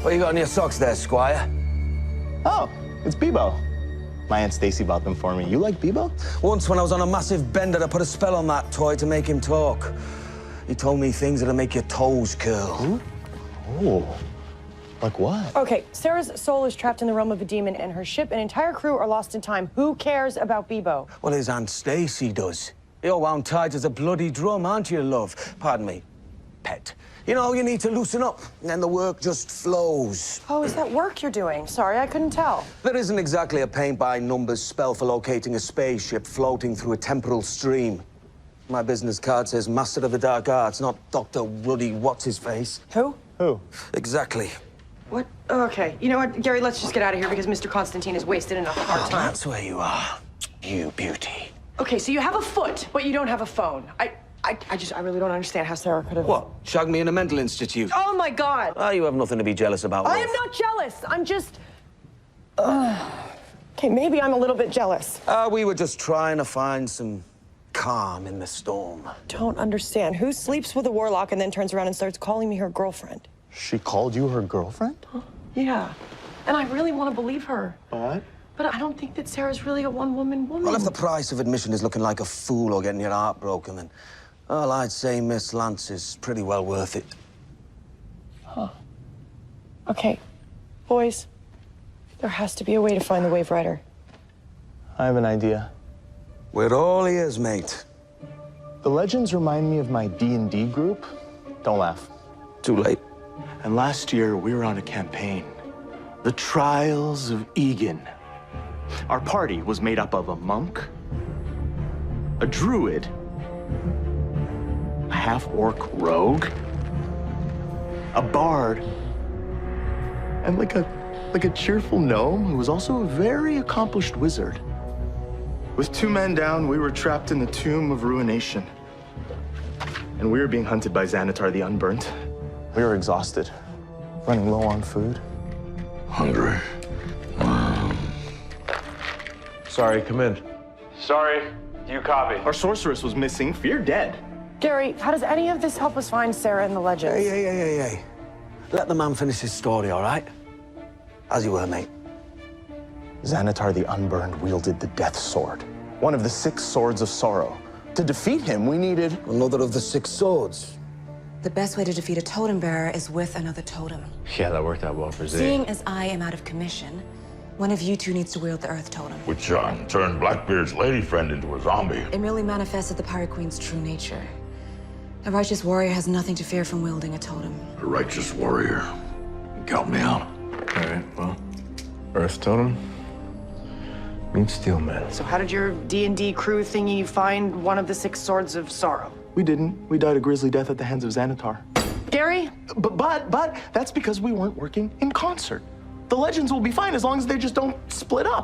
What you got in your socks there, Squire? Oh, it's Bebo. My Aunt Stacy bought them for me. You like Bebo? Once when I was on a massive bender, I put a spell on that toy to make him talk. He told me things that'll make your toes curl. Oh, like what? Okay, Sarah's soul is trapped in the realm of a demon, and her ship and entire crew are lost in time. Who cares about Bebo? Well, his Aunt Stacy does. You're wound tight as a bloody drum, aren't you, love? Pardon me, pet. You know, you need to loosen up, and then the work just flows. Oh, is that work you're doing? Sorry, I couldn't tell. There isn't exactly a paint-by-numbers spell for locating a spaceship floating through a temporal stream. My business card says Master of the Dark Arts, not Dr. Ruddy What's-His-Face. Who? Who? Exactly. What? Okay, you know what, Gary, let's just get out of here because Mr. Constantine has wasted enough of our time. That's where you are, you beauty. Okay, so you have a foot, but you don't have a phone. I really don't understand how Sarah could have... What? Shag me in a mental institute? Oh, my God! Ah, you have nothing to be jealous about, I love. am not jealous. I'm just... Okay, maybe I'm a little bit jealous. We were just trying to find some calm in the storm. Don't understand. Who sleeps with a warlock and then turns around and starts calling me her girlfriend? She called you her girlfriend? Yeah. And I really want to believe her. What? But I don't think that Sarah's really a one-woman woman. Well, if the price of admission is looking like a fool or getting your heart broken, then, well, I'd say Miss Lance is pretty well worth it. Huh. Okay. Boys, there has to be a way to find the Wave Rider. I have an idea. We're all ears, mate. The legends remind me of my D&D group. Don't laugh. Too late. And last year, we were on a campaign. The Trials of Egan. Our party was made up of a monk, a druid, a half-orc rogue, a bard, and like a cheerful gnome who was also a very accomplished wizard. With 2 men down, we were trapped in the Tomb of Ruination. And we were being hunted by Xanatar the Unburnt. We were exhausted, running low on food. Hungry. Sorry, come in. Sorry, you copy. Our sorceress was missing. Fear dead. Gary, how does any of this help us find Sarah and the legends? Hey. Let the man finish his story, all right? As you were, mate. Xanatar the Unburned wielded the Death Sword, one of the 6 swords of sorrow. To defeat him, we needed... Another of the 6 swords. The best way to defeat a totem bearer is with another totem. Yeah, that worked out well for Zay. Seeing as I am out of commission, one of you 2 needs to wield the Earth Totem. Which turned Blackbeard's lady friend into a zombie. It merely manifested the Pirate Queen's true nature. A righteous warrior has nothing to fear from wielding a totem. A righteous warrior. Count me out. All right, well, Earth Totem meets Steelman. So how did your D&D crew thingy find one of the 6 swords of sorrow? We didn't. We died a grisly death at the hands of Xanatar. Gary? But that's because we weren't working in concert. The legends will be fine as long as they just don't split up.